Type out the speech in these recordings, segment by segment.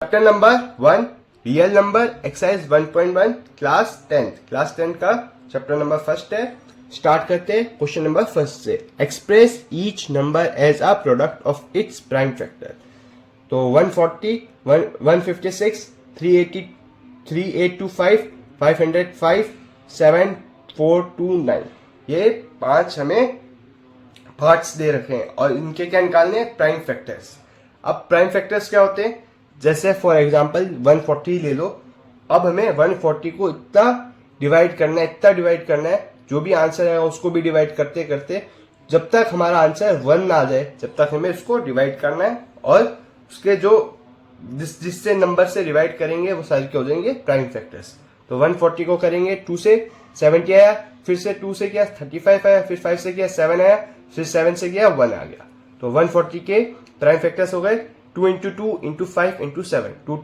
Chapter number 1 real number exercise 1.1 class 10 का chapter number first है। Start करते हैं क्वेश्चन नंबर फर्स्ट से। Express each number as a product of its prime factor. तो 140, 156, 380, 3825, 505, 7429 ये 5 हमें पार्ट्स दे रखे हैं और इनके क्या निकालने हैं, प्राइम फैक्टर्स। अब प्राइम फैक्टर्स क्या होते हैं, जैसे फॉर एग्जांपल 140 ले लो। अब हमें 140 को इतना डिवाइड करना है, जो भी आंसर है उसको भी डिवाइड करते करते जब तक हमारा आंसर 1 ना आ जाए, जब तक हमें उसको डिवाइड करना है। और उसके जो जिससे नंबर से डिवाइड करेंगे वो सारे क्या हो जाएंगे, प्राइम फैक्टर्स। तो 140 को करेंगे 2 से 70 आया, फिर से 2 से किया 35 आया, फिर 5 से किया 7 आया, फिर 7 से किया 1 आ गया। तो 140 के प्राइम फैक्टर्स हो गए 2 इंटू 2 इंटू 5 इंटू 7।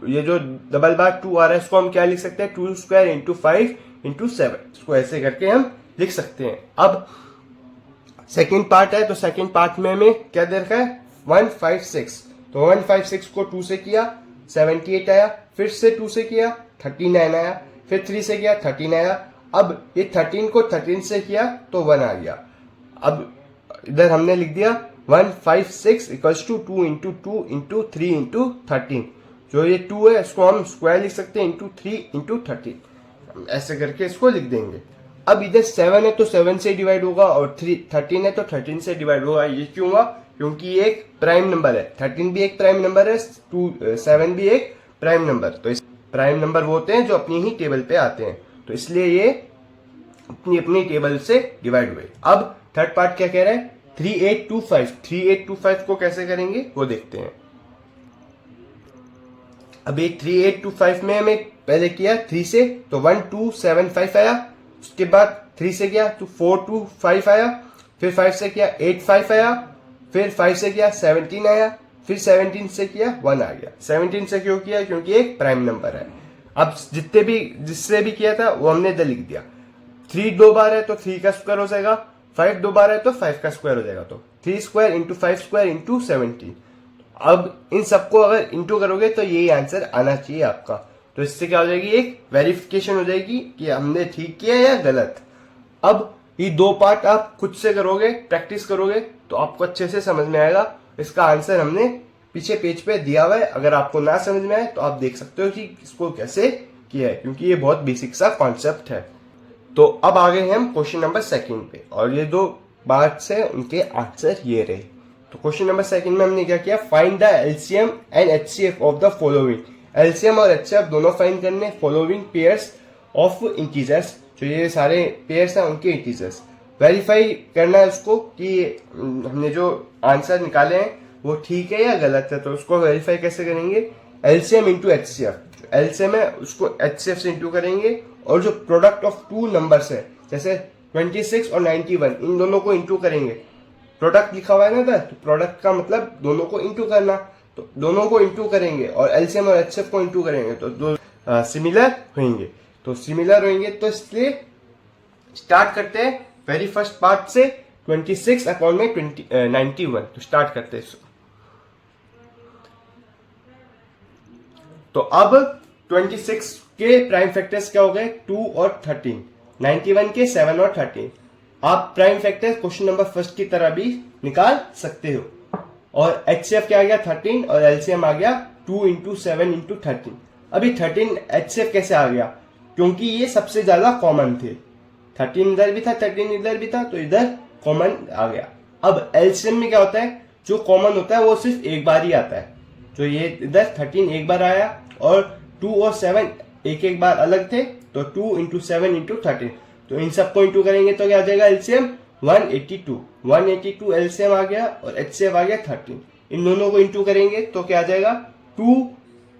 ये जो डबल बार 2 आ रहा है इसको हम क्या लिख सकते हैं, 2 स्क्वायर इंटू 5 इंटू 7। इसको ऐसे करके हम लिख सकते हैं। अब सेकेंड पार्ट है, तो सेकेंड पार्ट में हमें क्या दे रखा है, 156। तो 156 को 2 से किया 78 आया, फिर से 2 से किया 39 आया, फिर 3 से किया 13 आया। अब ये 13 को 13 से किया तो 1 आ गया। अब इधर हमने लिख दिया 156 equals to 2 into 2 into 3 into 13। जो ये 2 है इसको हम स्क्वायर लिख सकते हैं इंटू 3 इंटू 13। ऐसे करके इसको लिख देंगे। अब इधर 7 है तो 7 से डिवाइड होगा और 13 है तो 13 से डिवाइड होगा। ये क्यों हुआ, क्योंकि ये एक प्राइम नंबर है। 13 भी एक प्राइम नंबर है, 7 भी एक प्राइम नंबर। तो इस प्राइम नंबर वो होते हैं जो अपनी ही टेबल पे आते हैं, तो इसलिए ये अपनी अपनी टेबल से डिवाइड हुए। अब थर्ड पार्ट क्या कह रहा है, 3825 को कैसे करेंगे वो देखते हैं। अभी 3825 में हमें पहले किया 3 से तो 1275 आया, उसके बाद 3 से किया तो 425 आया, फिर 5 से किया 85 आया, फिर 5 से किया 17 आया, फिर 17 से किया 1 आ गया। 17 से क्यों किया, क्योंकि एक प्राइम नंबर है। अब जिससे भी किया था वो हमने इधर लिख दिया। 3 2 बार है तो 3 का स्क्वायर हो जाएगा, 5 2 बार है तो 5 का स्क्वायर हो जाएगा। तो 3 स्क्वायर इंटू 5 स्क्वायर इंटू 17। अब इन सबको अगर इंटू करोगे तो यही आंसर आना चाहिए आपका। तो इससे क्या हो जाएगी, एक वेरिफिकेशन हो जाएगी कि हमने ठीक किया या गलत। अब ये 2 पार्ट आप खुद से करोगे, प्रैक्टिस करोगे तो आपको अच्छे से समझ में आएगा। इसका आंसर हमने पीछे पेज पे दिया हुआ है, अगर आपको ना समझ में आए तो आप देख सकते हो कि इसको कैसे किया है, क्योंकि ये बहुत बेसिक सा कॉन्सेप्ट है। तो अब आ गए हम क्वेश्चन नंबर सेकंड पे, और ये 2 पार्ट्स है, उनके आंसर ये रहे। तो क्वेश्चन नंबर सेकंड में हमने क्या किया, find the LCM and HCF of the following. LCM और एचसीएफ दोनों फाइंड करने, फॉलोइंग पेयर्स ऑफ इंटीजर्स, जो ये सारे पेयर्स हैं उनके इंटीजर्स। वेरीफाई करना है उसको कि हमने जो आंसर निकाले हैं वो ठीक है या गलत है। तो उसको वेरीफाई कैसे करेंगे, एलसीएम इंटू एचसीएफ। एलसीएम है उसको एचसीएफ से इंटू करेंगे, और जो प्रोडक्ट ऑफ 2 नंबर्स है जैसे 26 और 91, इन दोनों को इंटू करेंगे। प्रोडक्ट लिखा हुआ है ना था, तो प्रोडक्ट का मतलब दोनों को इंटू करना, तो दोनों को इंटू करेंगे और एलसीएम और एचसीएफ को इंटू करेंगे तो दो सिमिलर होंगे। तो सिमिलर होंगे तो इसलिए स्टार्ट करते हैं वेरी फर्स्ट पार्ट से, 26 अपॉन में 91। तो स्टार्ट करते हैं। तो अब 26 के प्राइम फैक्टर्स क्या हो गए, 2 और 13। 91 के 7 और 13। आप prime factor question number first की तरह भी निकाल सकते हो। और एचसीएफ क्या आ गया 13, और एलसीएम आ गया 2 इंटू 7 इंटू 13। अभी 13 एचसीएफ कैसे आ गया, क्योंकि ये सबसे ज्यादा कॉमन थे। 13 इधर भी था, 13 इधर भी था, तो इधर कॉमन आ गया। अब एलसीएम में क्या होता है, जो कॉमन होता है वो सिर्फ एक बार ही आता है। जो ये इधर 13 एक बार आया और 2 और 7 एक बार अलग थे, तो 2 इंटू 7 इंटू 13। तो इन सबको इंटू करेंगे तो क्या आ जाएगा, एलसीएम 182 एलसीएम आ गया और एचसीएफ आ गया 13। इन दोनों को इंटू करेंगे तो क्या आ जाएगा 2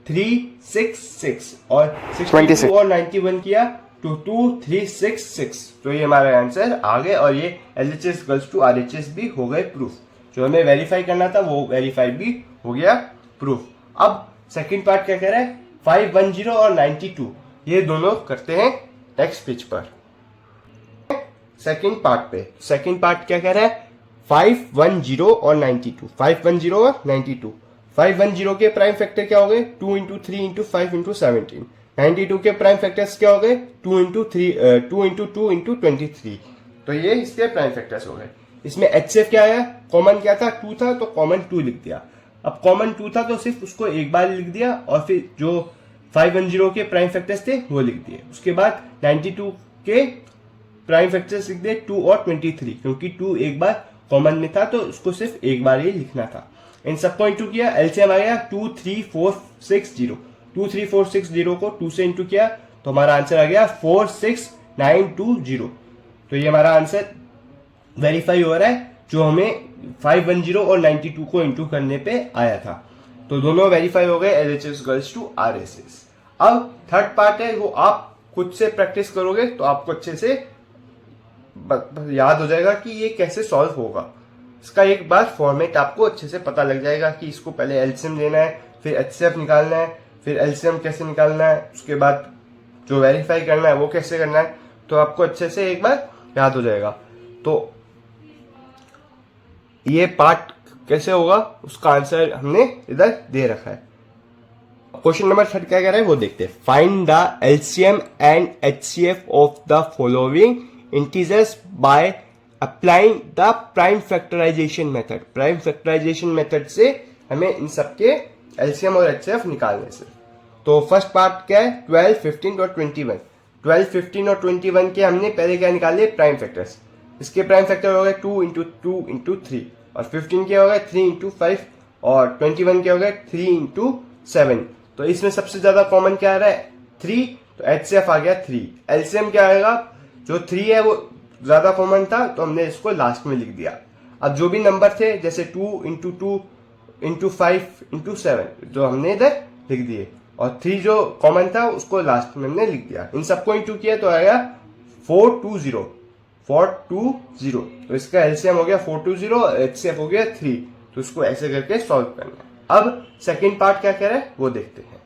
3 6 6, और 62 और 91 किया तो 2 3 6 6। तो ये हमारा आंसर आ गए, और ये LHS इक्वल्स टू RHS भी हो गए प्रूफ। जो हमें वेरीफाई करना था वो वेरीफाई भी हो गया प्रूफ। अब सेकंड पार्ट क्या कह रहा है, 510 और 92, ये दोनों करते हैं नेक्स्ट पेज पर। सेकंड पार्ट पे, सेकंड पार्ट क्या कह रहा है, 510 और 92। 510 और 92, 510 के प्राइम फैक्टर क्या हो गए, 2 इंटू 3 इंटू 5 इंटू 17। 92 के प्राइम फैक्टर्स क्या हो गए, 2 इंटू 2 इंटू 23। तो ये इसके प्राइम फैक्टर्स हो गए। इसमें HCF क्या आया, कॉमन क्या था, 2 था, तो कॉमन 2 लिख दिया। अब कॉमन 2 था तो सिर्फ उसको एक बार लिख दिया और फिर जो 510 के प्राइम फैक्टर्स थे वो लिख दिए। उसके बाद 92 के प्राइम फैक्टर्स लिख दिए 2 और 23, क्योंकि 2 एक बार कॉमन में था तो उसको सिर्फ एक बार ही लिखना था। इन सबको इंटू किया, एलसीएम आ गया 23460। 23460 को 2 से इंटू किया तो हमारा आंसर आ गया 46920। तो ये हमारा आंसर वेरीफाई हो रहा है जो हमें 510 और 92 को इंटू करने पे आया था। तो दोनों वेरीफाई हो गए LHS गर्ल्स टू RSS। अब थर्ड पार्ट है, वो आप खुद से प्रैक्टिस करोगे तो आपको अच्छे से याद हो जाएगा कि ये कैसे सॉल्व होगा। इसका एक बार फॉर्मेट आपको अच्छे से पता लग जाएगा कि इसको पहले एलसीएम लेना है, फिर HCF निकालना है, फिर एलसीएम कैसे निकालना है, उसके बाद जो वेरीफाई करना है वो कैसे करना है, तो आपको अच्छे से एक बार याद हो जाएगा। तो ये पार्ट कैसे होगा उसका आंसर हमने इधर दे रखा है। क्वेश्चन नंबर 3 क्या कह रहा है वो देखते हैं। Find the LCM and HCF of the following integers by applying the prime factorisation method. Prime factorisation method से हमें इन सबके एलसीएम और HCF निकालने से। तो फर्स्ट पार्ट क्या है, 12, 15 और 21। 12, 15 और 21 के हमने पहले क्या निकाले, प्राइम फैक्टर्स। इसके प्राइम फैक्टर हो गए 2 इंटू 2 इंटू 3, और 15 के हो गए 3 इंटू 5, और 21 के हो गए 3 इंटू 7। तो इसमें सबसे ज्यादा कॉमन क्या आ रहा है, 3, तो HCF आ गया 3। एलसीएम क्या आएगा, जो 3 है वो ज्यादा कॉमन था तो हमने इसको लास्ट में लिख दिया। अब जो भी नंबर थे जैसे 2 इंटू 2 इंटू 5 इंटू 7 जो हमने इधर लिख दिए, और 3 जो कॉमन था उसको लास्ट में हमने लिख दिया। इन सबको इंटू किया तो आएगा 420। तो इसका एलसीएम हो गया 420 और HCF हो गया 3। तो इसको ऐसे करके सॉल्व करना है। अब सेकेंड पार्ट क्या कह रहा है वो देखते हैं।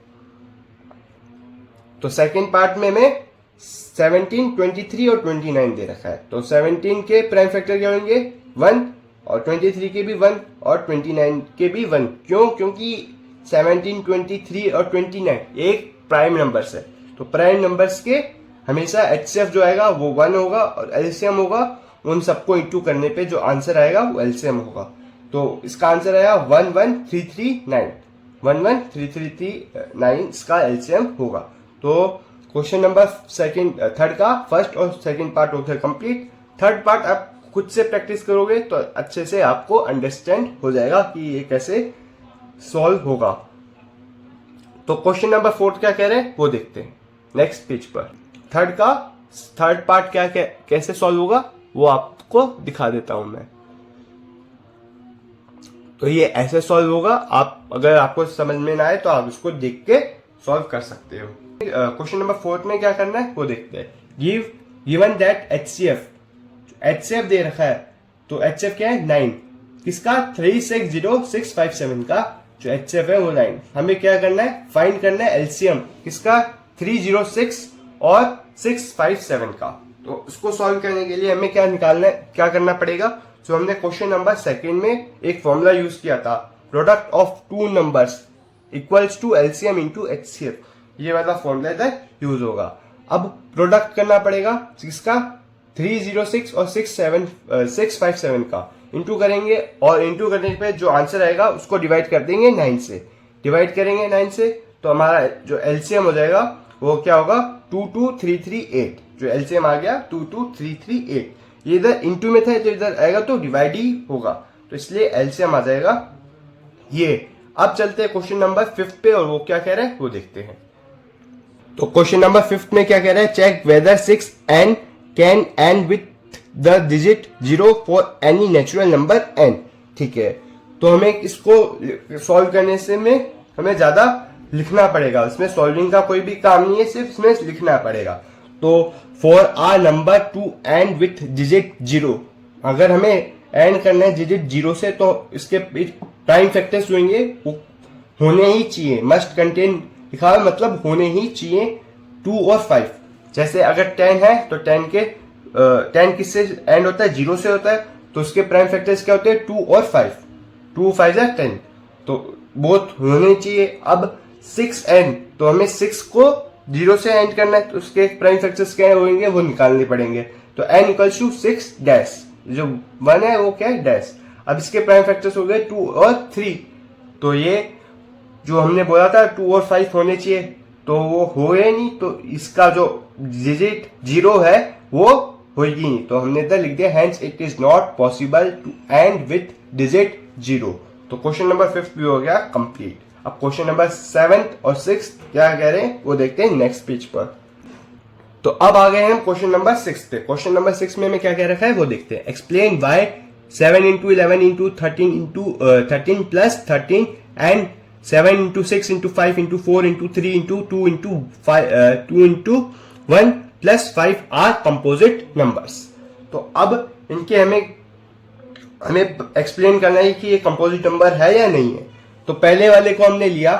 तो सेकेंड पार्ट में हमें 17, 23 और 29 दे रखा है। तो 17 के प्राइम फैक्टर क्या होंगे, 1, और 23 के भी 1 और 29 के भी 1। क्यों, क्योंकि 17, 23 और 29 एक प्राइम नंबर्स है। तो प्राइम नंबर्स के हमेशा HCF जो आएगा वो 1 होगा, और एलसीएम होगा उन सबको इंटू करने पे जो आंसर आएगा वो एलसीएम होगा। तो इसका आंसर आया 11339। 11339 इसका एलसीएम होगा। तो क्वेश्चन नंबर थर्ड का फर्स्ट और सेकंड पार्ट हो गया कंप्लीट। थर्ड पार्ट आप खुद से प्रैक्टिस करोगे तो अच्छे से आपको अंडरस्टैंड हो जाएगा कि ये कैसे सॉल्व होगा। तो क्वेश्चन नंबर 4 क्या कह रहे हैं वो देखते हैं नेक्स्ट पेज पर। थर्ड पार्ट क्या कैसे सॉल्व होगा वो आपको दिखा देता हूं मैं। तो ये ऐसे सॉल्व होगा, आप अगर आपको समझ में ना आए तो आप इसको देख के सॉल्व कर सकते हो। क्वेश्चन नंबर 4 में क्या करना है वो देखते हैं। गिवन दैट HCF दे रखा है, तो HCF क्या है 9। किसका, 360657 का जो HCF है वो 9। हमें क्या करना है, फाइंड करना है एलसीएम किसका, 306 और 657 का। तो इसको सॉल्व करने के लिए हमें क्या निकालना है, क्या करना पड़ेगा, जो हमने क्वेश्चन नंबर 2 में एक फॉर्मूला यूज किया था, product of two numbers equals to LCM into HCF। ये वाला फॉर्मूला इधर यूज होगा। अब प्रोडक्ट करना पड़ेगा किसका, 306 और 657 का इंटू करेंगे, और इंटू करने पे जो आंसर आएगा उसको डिवाइड कर देंगे 9 से। डिवाइड करेंगे 9 से तो हमारा जो एलसीएम हो जाएगा वो क्या होगा, 22338। जो एलसीएम आ गया 22338। ये इधर इंटू में था तो इधर आएगा तो डिवाइड ही होगा, तो इसलिए एलसीएम आ जाएगा ये। अब चलते हैं क्वेश्चन नंबर 5 पे, और वो क्या कह रहे हैं वो देखते हैं। तो क्वेश्चन नंबर 5 में क्या कह रहा है, check whether 6 n can end with the digit 0 for any natural number n। ठीक है, तो हमें इसको सॉल्व करने से में हमें ज्यादा लिखना पड़ेगा, इसमें सॉल्विंग का कोई भी काम नहीं है, सिर्फ इसमें लिखना पड़ेगा। तो for uh number two end with digit 0, अगर हमें एंड करना है डिजिट 0 से तो इसके प्राइम फैक्टर्स होंगे वो होने ही चाहिए, मस्ट कंटेन लिखा है मतलब होने ही चाहिए 2 और 5। जैसे अगर 10 है तो 10 किससे एंड होता है, 0 से होता है, तो उसके प्राइम फैक्टर्स क्या होते हैं 2 और 5। 2 5 10, तो बोथ होने चाहिए। अब 6n, तो हमें 6 को 0 से एंड करना है, तो उसके प्राइम फैक्टर्स क्या होंगे वो निकालने पड़ेंगे। तो n इक्वल्स टू 6 डैश, जो 1 है वो क्या है डैश। अब इसके प्राइम फैक्टर्स हो गए 2 और 3, तो ये जो हमने बोला था 2 और 5 होने चाहिए, तो वो होए नहीं, तो इसका जो डिजिट 0 है वो होगी नहीं, तो हमने इधर लिख दिया hence it is not possible to end with digit 0। तो क्वेश्चन नंबर 5 भी हो गया कंप्लीट। अब क्वेश्चन नंबर 7 और 6 क्या कह रहे हैं वो देखते हैं नेक्स्ट पेज पर। तो अब आ गए हम क्वेश्चन नंबर 6 पे। क्वेश्चन नंबर 6 में क्या कह रखा है वो देखते हैं। Explain why 7 into 11 into 13 into 13 plus 13 and 7 into 6 into 5 into 4 into 3 into 2 into 5 2 into 1 plus 5 are composite numbers। तो अब इनके हमें एक्सप्लेन करना है कि ये कंपोजिट नंबर है या नहीं है। तो पहले वाले को हमने लिया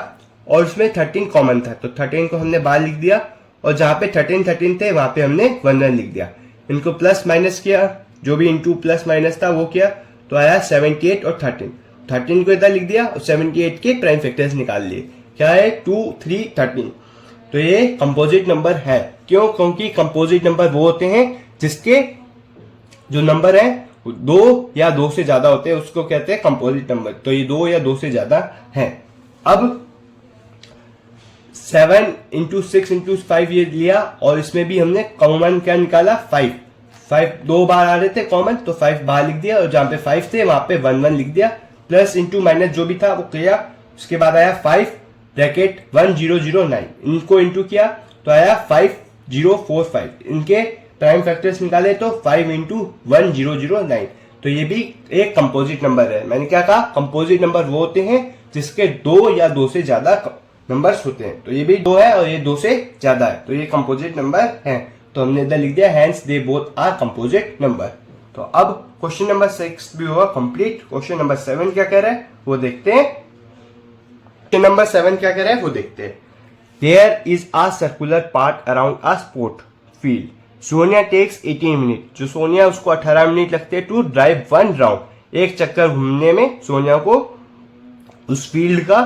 और उसमें 13 कॉमन था, तो 13 को हमने बाहर लिख दिया, और जहां पे 13 थे वहां पे हमने 1 लिख दिया। इनको प्लस माइनस किया, जो भी इनटू प्लस माइनस था वो किया, तो आया 78 और 13 को इधर लिख दिया और 78 के प्राइम फैक्टर्स निकाल लिए। क्या है 2 3 13। तो ये कंपोजिट नंबर है। क्यों? क्योंकि कंपोजिट नंबर वो होते हैं जिसके जो नंबर है 2 या 2 से ज्यादा होते हैं, उसको कहते हैं कंपोजिट नंबर। तो ये 2 या 2 से ज्यादा है। अब 7 into 6 into 5 ये लिया, और इसमें भी हमने कॉमन क्या निकाला 5 दो बार आ रहे थे कॉमन, तो 5 बाहर लिख दिया, और जहां पे 5 थे वहां पे 1 लिख दिया, प्लस इंटू माइनस जो भी था वो किया। उसके बाद आया 5 ब्रैकेट 1009, इनको इंटू किया तो आया 5045। इनके प्राइम फैक्टर्स निकाले तो 5 into 1009। तो ये भी एक कंपोजिट नंबर है। मैंने क्या कहा, कंपोजिट नंबर वो होते हैं जिसके 2 या 2 से ज्यादा नंबर्स होते हैं। तो ये भी 2 है और ये 2 से ज्यादा है, तो ये कंपोजिट नंबर है। तो हमने इधर लिख दिया hence they both are composite number. तो अब क्वेश्चन नंबर 6 भी हुआ कंप्लीट। क्वेश्चन नंबर 7 क्या कह रहा है वो देखते हैं। क्वेश्चन नंबर 7 क्या कह रहा है वो देखते हैं। There is a circular part around a sport field, Sonia takes 18 minute. जो सोनिया उसको 18 मिनट लगते हैं टू ड्राइव 1 राउंड, एक चक्कर घूमने में सोनिया को उस फील्ड का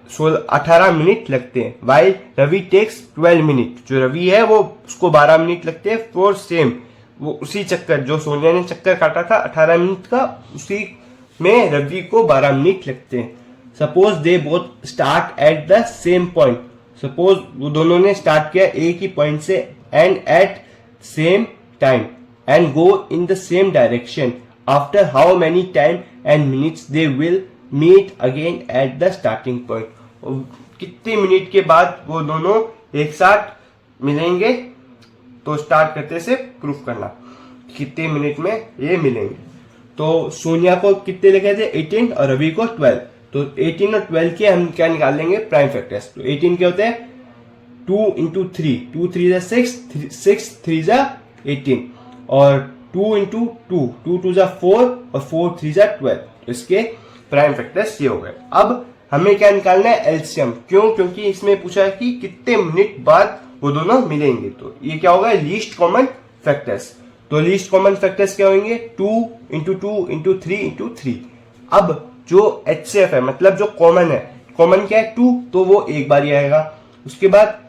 18 मिनट लगते हैं। वाइल रवि टेक्स 12 मिनट, जो रवि है वो उसको 12 मिनट लगते हैं फॉर सेम, वो उसी चक्कर जो सोनिया ने चक्कर काटा था 18 मिनट का, उसी में रवि को 12 मिनट लगते हैं। Suppose they both start at the same point, suppose वो दोनों ने स्टार्ट किया एक ही पॉइंट से, and at same time and go in the same direction, after how many time and minutes they will meet again at the starting point. कितने minute के बाद वो दोनों एक साथ मिलेंगे, तो स्टार्ट करते से प्रूफ करना कितने मिनट में ये मिलेंगे। तो सोनिया को कितने लिखे थे 18 और रवि को 12, तो 18 और 12 के हम क्या निकाल लेंगे प्राइम फैक्टर्स। तो 18 के होते हैं 2 into 3, 2 3 जा 6, 6 3 जा 18, और 2 into 2, 2 2 जा 4 और 4 3 जा 12। तो इसके प्राइम फैक्टर्स ये हो गए। अब हमें क्या निकालना है एलसीएम। क्यों? क्योंकि इसमें पूछा है कि कितने मिनट बाद वो दोनों मिलेंगे। तो ये क्या होगा लीस्ट कॉमन फैक्टर्स। तो लीस्ट कॉमन फैक्टर्स क्या होंगे 2 into 2 into 3 into 3। अब जो एचसीएफ है मतलब जो कॉमन है, कॉमन क्या है 2, तो वो एक बार ही आएगा। उसके बाद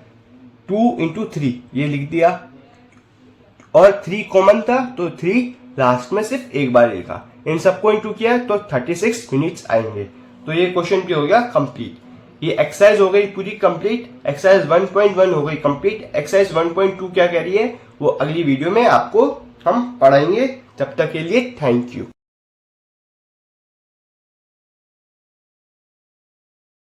2 into 3 ये लिख दिया, और 3 कॉमन था तो 3 लास्ट में सिर्फ एक बार लिखा। इन सबको इंटू किया तो 36 मिनट्स आएंगे। तो ये क्वेश्चन भी हो गया कंप्लीट। ये एक्सरसाइज हो गई पूरी कंप्लीट। एक्सरसाइज 1.1 हो गई कंप्लीट। एक्सरसाइज 1.2 क्या कह रही है वो अगली वीडियो में आपको हम पढ़ाएंगे। तब तक के लिए थैंक यू।